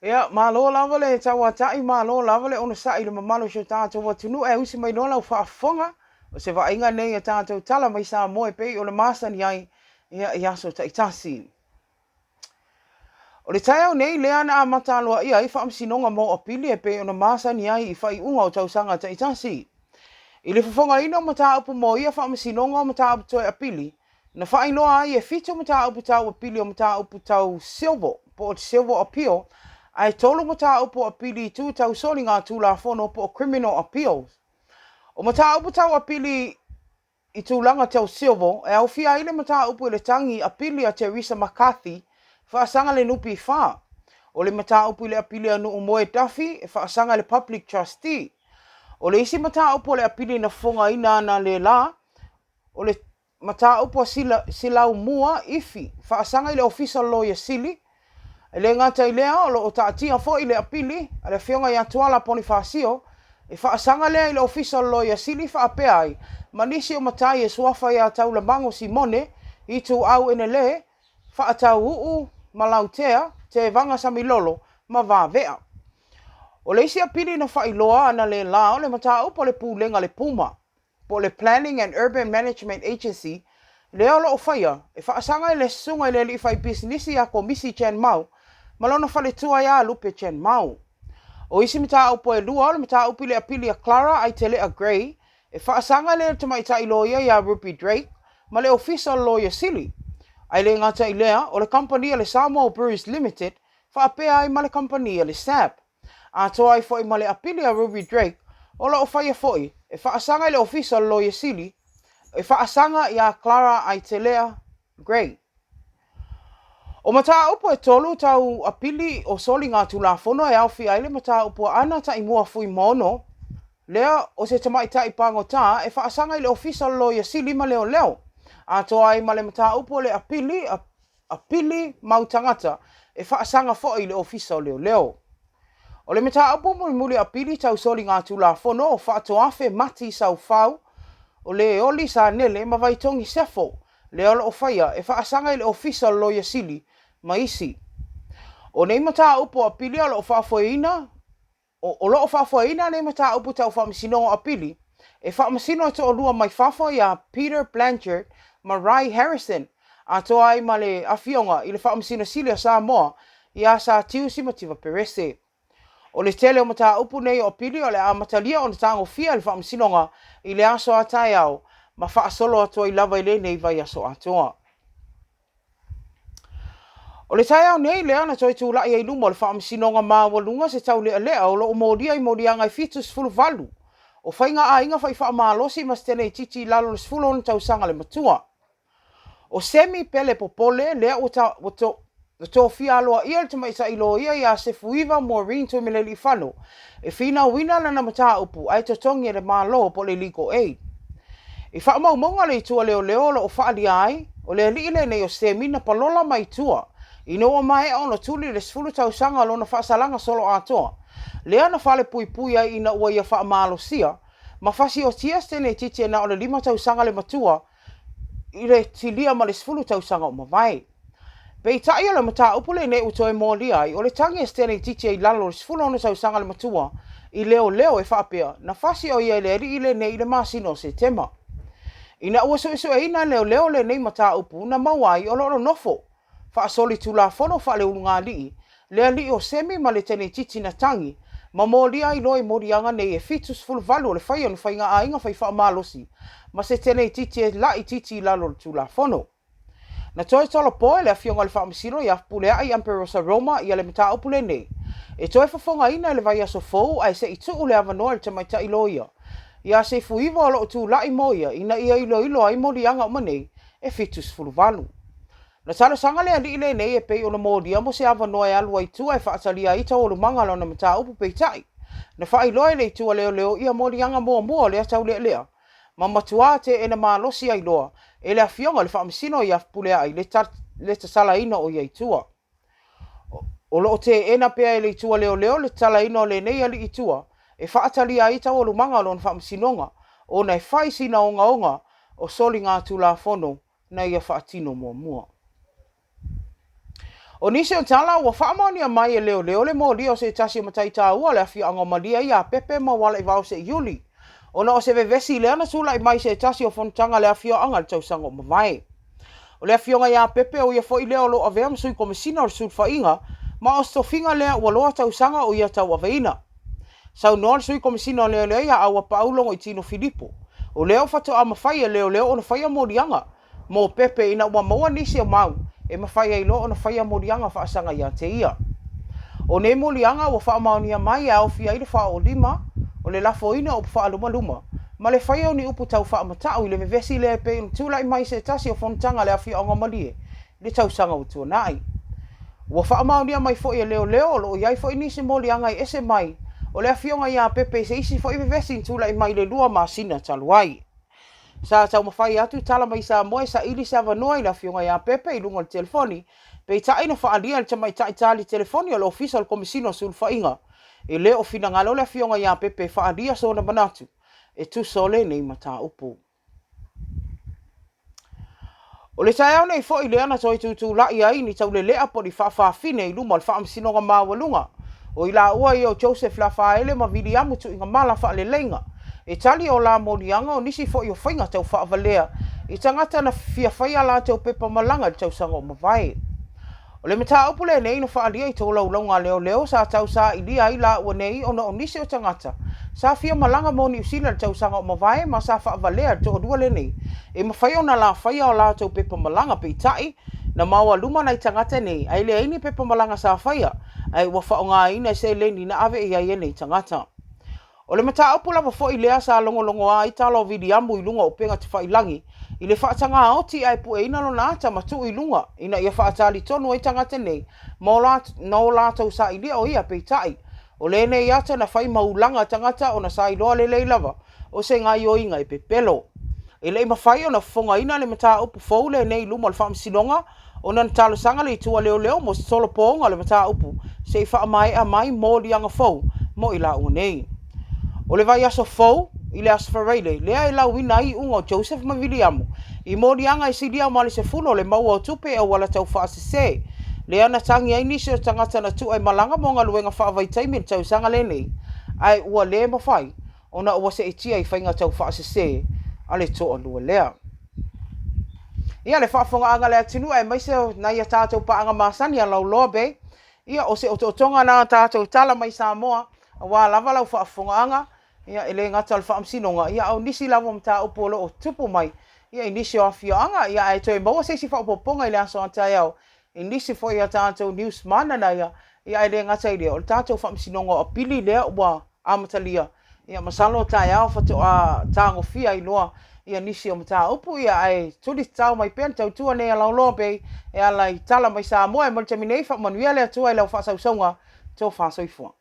Ia, malo lava le tawa tai, malo lava le ona sai le mamalo so tātou watunu e usi mai nola u whaafonga. O se wa inga nei a tātou tala mai Samoa e pei o le masani ai ia so ta itasi. O le tai au nei lea na mataloa ia i whaamsinonga mo o pili e pei o le masani ai i whai unga o tausanga ta itasi. I le Fofogaina o mata upu mo ia whaamsinonga o mata upu toi a pili. Na whai noa ai e fito mata upu tau a pili o mata upu tau silver, po o silver appeal, ai tolu mata upu a pili tu tau soli ngā tūlafono po criminal appeals. O mata upu tau a pili i tūlanga tau silver, e au fia ile mata upu le tangi a pili a Teresa McCarthy, whaasanga le nupi wha. O le mata upu le a pili anu umoe Duffy, e whaasanga le public trustee. O le isi mata upu le a pili na Fofogaina na le la, o le mata upu sila umua ifi, whaasanga ile official lawyer sili, le ngata i lea o lo taatia fo i le apili, a le whionga i atuala Ponifasio, e whaasanga lea i le official lawyer sili whaapea ai, manisi o matai e suafa i a taula mango Simone, i tu au ene le, whaatau uu malautea, te vanga samilolo, ma vāvea. O le isi apili na whailoa ana le la o le mata upo le pūlenga le puma, po le Planning and Urban Management Agency, leo lo o whaia, e whaasanga i le sunga i le li whai businessi a komisi Chen Mau, malona whale tua ia lupe Chen Mau. O isi mita upo e lua, le mita upi le apili a Clara ai te lea Gray, e whaasanga le tamaita i loia ia Ruby Drake, ma le official lawyer sili. Ai le ngata i lea, o le company le Samoa Breweries Limited, whaapea ai ma le company le SAP. A toa ai foi ma le apili a Ruby Drake, o la o whaia foi, e whaasanga i le official lawyer sili, e whaasanga i a Clara ai te lea Gray. O mata upo e tolu tau apili o soli ngā tūlafono e awhi aile mata upo ana ta i mua fui mono. Lea o se tamai ta i pango tā e whaasanga i le official lawyer sili ma leo leo. A toa ai ma le mata upo le apili mautangata e whaasanga fo i le official leo leo. O le mata upo muli apili tau soli ngā tūlafono o whaatoafe mati sau fau. O le oli sa nele ma vai tongi sefo. Le ola o whaia e whaasanga i le official lawyer sili ma isi. O nei mata upo a pili o lo whaafoina, o lo whaafoina nei mata upo tau whaamisino a pili, e whaamasino e to o lua mai whafo a Peter Blanchard ma Rai Harrison, a toa ai ma le awhionga i le whaamisino sili a Samoa i a sa tiusi mativa perese. O le tele o mata upo nei o pili o le a matalia o na tango fia le whaamisinonga i le aso a tai au, ma whaasolo atoa i lava i le nei vai aso atoa. O le tai au nei lea na toi tūla i luma o le whaamisinonga māwalunga se tau lea lea o lo o modia i modianga i fitus fulu valu. O whainga a inga whai whaamalosi mas tene i titi lalo le sfulu on tau sanga le matua. O semi pele popole lea o tō fia aloa ia le tamaisa ilo ia i a se fuiva Maureen to me le li whano. E whina wina lana mata upu ai to tongi e le mālo po le legal aid. I whaamaumonga le tua leo leo lo o whaali ai, o le liile nei o semi na palola mai tua. I noa mai ono tuli le sfulu tau sanga lo na whaasalanga solo atoa. Lea na whale pui pui ai ina ua ia whaamalo sia, ma whasi o tia stene titia na o le 5 tau sanga le matua, i le tilia ma le sfulu tau sanga o mawai. Pei tai ala mata upule ne utoe mōli ai, o le tangi stene titia i lalo le sfulu ono tau sanga le matua, i leo leo e whaapea, na whasi o ia le ri ile ne i le masino se tema. Ina ua so e ina leo leo le nei mata upu na mawai o loro nofo. Whaasoli tūlafono whaale urunga lii, lea li o semi ma le tene titi na tangi, ma mōlia i loe morianga nei e fitus fulu valu o le whai anu whainga a inga whai whaamalosi, ma se tene titi e lai titi i lalo le tūlafono. Na toi tolo poe le a whionga le whaamasino i a pule ai Amperosa Roma i ale mata upule nei. E toi Fofogaina le vai aso fou ai se i tuu le avanoa le tamaita i loia. Ia se fuiva o lo tu lai moia ina ia ilo ai morianga o manei e fitus fulu valu. Na tala sanga le ali le nei e pei o na modia mo se avanoa e alu ai tua e whaatalia i tau o lumanga lo na mata upu peitai. Na whai loe le tua leo leo ia morianga mua lea tau lea lea. Ma matua te e na malosi ai loa e le a whionga le whaamisino i a pulea ai le tasala ina o iai tua. O lo te ena pea e le tua leo leo le tala ina o le nei ali i tua e whaatalia i tau o lumanga lo na whaamisinonga o na e whai sina onga o soli ngā tūlafono na ia whaatino mua. O nisi o tala ua whaamania mai e leo le mo lia o se tasi o matai tā ua le awhia anga malia ia pepe ma wala i vau se iuli. Ona o se vevesi le ana sula i mai se tasi o fontanga le awhia anga le tausanga o mawai. O le awhia ia pepe o ia fo i leo lo avea msui komisina o le sulfa inga, ma o stofinga lea ua loa tausanga o ia tau aveina. Sau noa le sui komisina o leo ia awa paulongo i tino Filipo. O leo fato a mawhai e leo o na whaia morianga, mo pepe ina ua maua nisi o mau, e mawhai ilo o na whaia morianga whaasanga ia te ia. O ne morianga ua whaamaunia mai au fia ila wha o lima, o le lafo ina o wha luma luma, ma le whaia o ni upu tau wha matau i le vevesi le pe tula i mai se tasi o fontanga le awhia onga malie, le tau sanga utua nai. Ua whaamaunia mai fo i leo lo iai fo i nisi morianga i ese mai, o le awhionga ia pepe se isi fo i vevesi tula i mai le lua masina taluai. Sa tau mawhai atu tala mai Samoa sa ili sa vanua i la fionga ia pepe i lunga le telefoni, pe ta ina whaalia le tamai ta itali telefoni o le official komisino sulfa inga, e le o fina ngalo le fionga ia pepe whaalia so na manatu, e tu sole nei mata upu. O le tae au nei fo i le ana toi tutu la ia ini tau le lea po di whaafine i luma le whaamsinonga mawalunga, o i la ua i o Joseph la whaele ma vidi amutu inga mala wha le lenga, e tali o la morianga o nisi fo i o whainga tau whaavalea, i tangata na fia whaia la tau pepa malanga le tau sanga o mawai. O le mata upu le nei no whaalia i tau laulonga leo sa tau sa i lia i la ua nei o na o nisi o tangata, sa fia malanga mo ni usila le tau sanga o mawai ma sa whaavalea le tau dua le nei, e mawhai o na la whaia o la tau pepa malanga pe tai, na maua luma na i tangata nei, ai le aini pepa malanga sa whaia, ai ua whaonga ina se le ni na ave i ai nei tangata. O le mata upu lava fo i lea sa longo a i talo vidi amu i lunga o penga te whailangi, i le whaatanga aoti ai pu e ina lo nata matu i lunga, ina ia whaatali tonu i tangata nei, no la tau sa i lia o ia peitai, o le nei ata na whai maulanga tangata o na sa i loa le lava, o se ngai o inga i pepelo. E le mawhai o na fonga ina le mata upu fau le nei luma le whaamsinonga, o na talo sanga le tua leo mo solo poonga le mata upu, se i wha mai mo lianga fau, mo i la ua nei. O le vai aso fau, i le asfareile, lea e lau ina i unga o Joseph ma Viliamu, i morianga i silia o mali se funo le maua o tupe o wala tau whaasese, lea na tangi ai nisi o tangata na tu ai malanga mo ngā luenga whaavaitaimi le tau sanga le nei, ai ua le mawhai, o na ua se itia i whainga tau whaasese, a le toa lua lea. Ia le whaafonga anga le atinu ai maise na ia tātou pa anga masani a lau loa be, ia o se o tonga na tātou tala mai Samoa, a wā lava lau whaafonga anga, ia ele ngata le whaamsinonga, ia au nisi lava mta upolo o tupu mai, ia i nisi o awhia anga, ia e toi maua seisi whaapoponga i le aso antai au, i nisi fo ia tātou news mana na ia ele ngata i lea, o le tātou whaamsinonga o pili lea ua amatalia, ia masalo tai au whato a tāngo fia i loa, ia nisi o mta upu, ia ai tuli tau mai pen, tau tua nei a lau loa bei, e ala i tala mai Samoa, e mali taminei wha manuia lea tua i lau whaasausonga, tō whaasoifua.